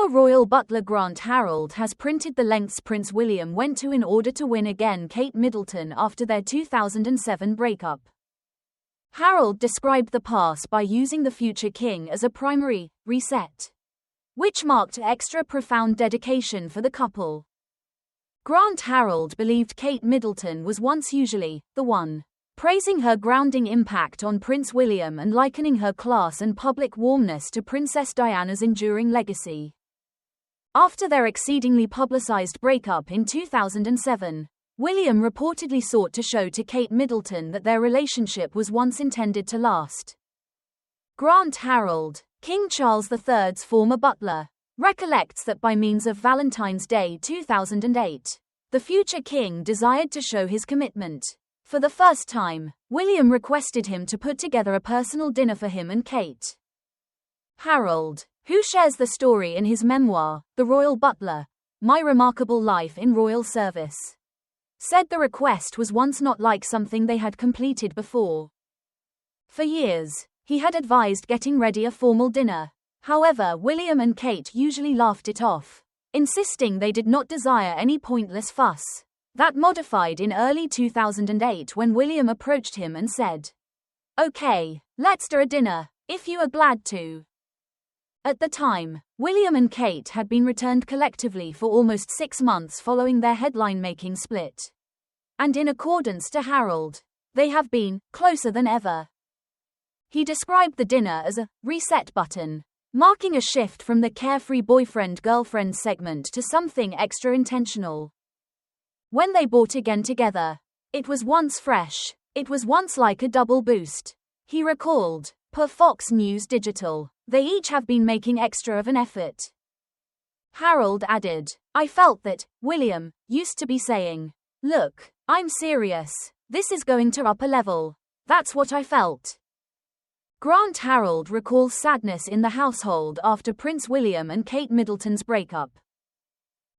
Former royal butler Grant Harold has printed the lengths Prince William went to in order to win again Kate Middleton after their 2007 breakup. Harold described the pass by using the future king as a primary reset, which marked extra profound dedication for the couple. Grant Harold believed Kate Middleton was once usually the one, praising her grounding impact on Prince William and likening her class and public warmness to Princess Diana's enduring legacy. After their exceedingly publicized breakup in 2007, William reportedly sought to show to Kate Middleton that their relationship was once intended to last. Grant Harold, King Charles III's former butler, recollects that by means of Valentine's Day 2008, the future king desired to show his commitment. For the first time, William requested him to put together a personal dinner for him and Kate. Harold, who shares the story in his memoir, The Royal Butler, My Remarkable Life in Royal Service, said the request was once not like something they had completed before. For years, he had advised getting ready a formal dinner. However, William and Kate usually laughed it off, insisting they did not desire any pointless fuss. That modified in early 2008 when William approached him and said, "Okay, let's do a dinner, if you are glad to." At the time, William and Kate had been returned collectively for almost 6 months following their headline-making split. And in accordance to Harold, they have been closer than ever. He described the dinner as a reset button, marking a shift from the carefree boyfriend-girlfriend segment to something extra intentional. When they bought again together, it was once fresh, it was once like a double boost. He recalled, per Fox News Digital, they each have been making extra of an effort. Harold added, "I felt that William used to be saying, 'Look, I'm serious, this is going to up a level.' That's what I felt." Grant Harold recalls sadness in the household after Prince William and Kate Middleton's breakup.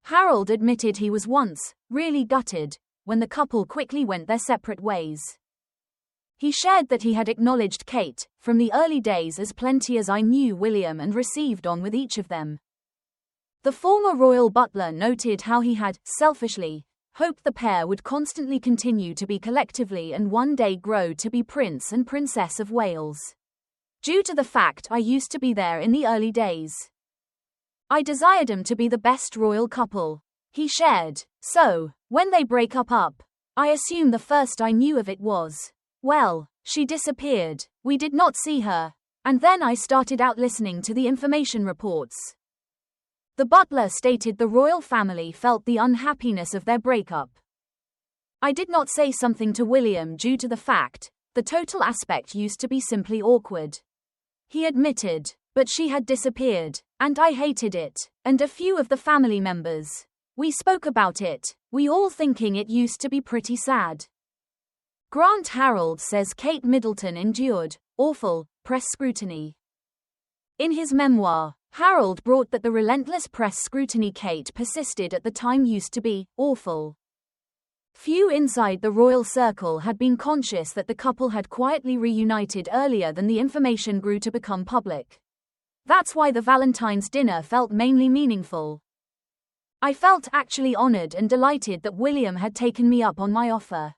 Harold admitted he was once really gutted when the couple quickly went their separate ways. He shared that he had acknowledged Kate from the early days as plenty as I knew William and received on with each of them. The former royal butler noted how he had, selfishly, hoped the pair would constantly continue to be collectively and one day grow to be Prince and Princess of Wales. Due to the fact I used to be there in the early days, I desired them to be the best royal couple, he shared. So, when they break up, I assume the first I knew of it was, well, she disappeared, we did not see her, and then I started out listening to the information reports. The butler stated the royal family felt the unhappiness of their breakup. I did not say something to William due to the fact, the total aspect used to be simply awkward. He admitted, but she had disappeared, and I hated it, and a few of the family members. We spoke about it, we all thinking it used to be pretty sad. Grant Harold says Kate Middleton endured awful press scrutiny. In his memoir, Harold brought that the relentless press scrutiny Kate persisted at the time used to be awful. Few inside the royal circle had been conscious that the couple had quietly reunited earlier than the information grew to become public. That's why the Valentine's dinner felt mainly meaningful. I felt actually honored and delighted that William had taken me up on my offer.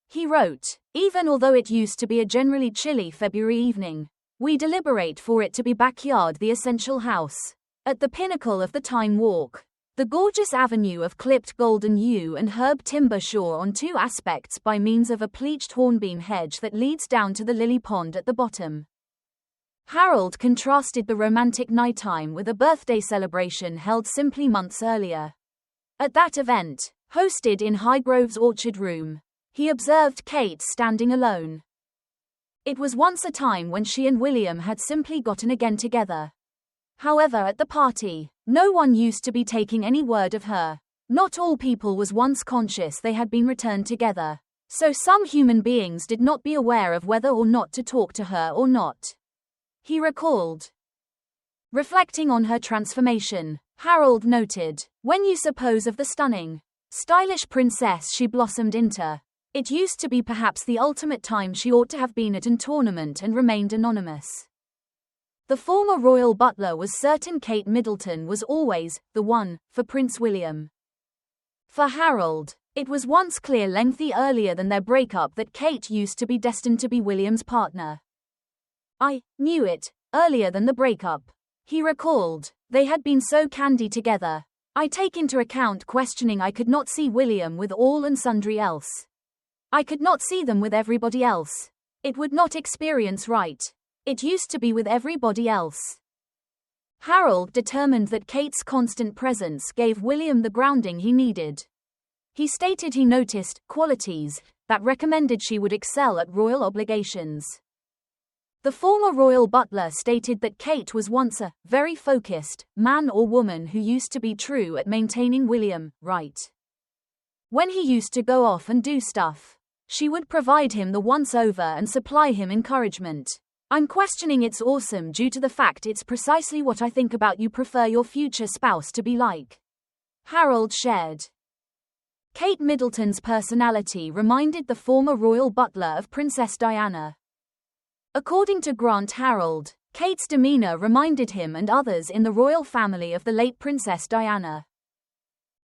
He wrote, even although it used to be a generally chilly February evening, we deliberate for it to be backyard the essential house. At the pinnacle of the Time Walk. The gorgeous avenue of clipped golden yew and herb timber shore on two aspects by means of a pleached hornbeam hedge that leads down to the lily pond at the bottom. Harold contrasted the romantic nighttime with a birthday celebration held simply months earlier. At that event, hosted in Highgrove's Orchard Room, he observed Kate standing alone. It was once a time when she and William had simply gotten again together. However, at the party, no one used to be taking any word of her. Not all people was once conscious they had been returned together, so some human beings did not be aware of whether or not to talk to her or not. He recalled. Reflecting on her transformation, Harold noted, when you suppose of the stunning, stylish princess she blossomed into, it used to be perhaps the ultimate time she ought to have been at an tournament and remained anonymous. The former royal butler was certain Kate Middleton was always the one for Prince William. For Harold, it was once clear lengthy earlier than their breakup that Kate used to be destined to be William's partner. "I knew it earlier than the breakup," he recalled. "They had been so candy together. I take into account questioning I could not see William with all and sundry else. I could not see them with everybody else. It would not experience right. It used to be with everybody else." Harold determined that Kate's constant presence gave William the grounding he needed. He stated he noticed qualities that recommended she would excel at royal obligations. The former royal butler stated that Kate was once a very focused man or woman who used to be true at maintaining William right. When he used to go off and do stuff, she would provide him the once-over and supply him encouragement. "I'm questioning it's awesome due to the fact it's precisely what I think about you prefer your future spouse to be like," Harold shared. Kate Middleton's personality reminded the former royal butler of Princess Diana. According to Grant Harold, Kate's demeanor reminded him and others in the royal family of the late Princess Diana.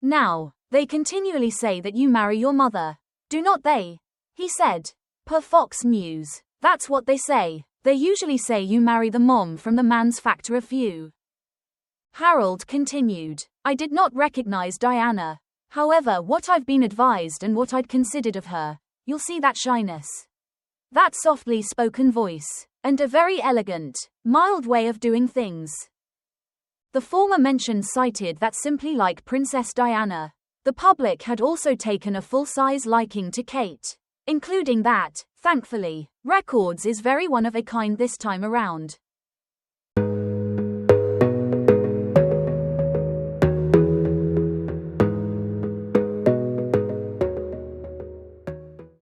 "Now, they continually say that you marry your mother, do not they?" he said. Per Fox News, "That's what they say. They usually say you marry the mom from the man's factor of view." Harold continued, "I did not recognize Diana. However, what I've been advised and what I'd considered of her, you'll see that shyness, that softly spoken voice, and a very elegant, mild way of doing things." The former mentioned cited that simply like Princess Diana, the public had also taken a full-size liking to Kate, including that, thankfully, records is very one of a kind this time around.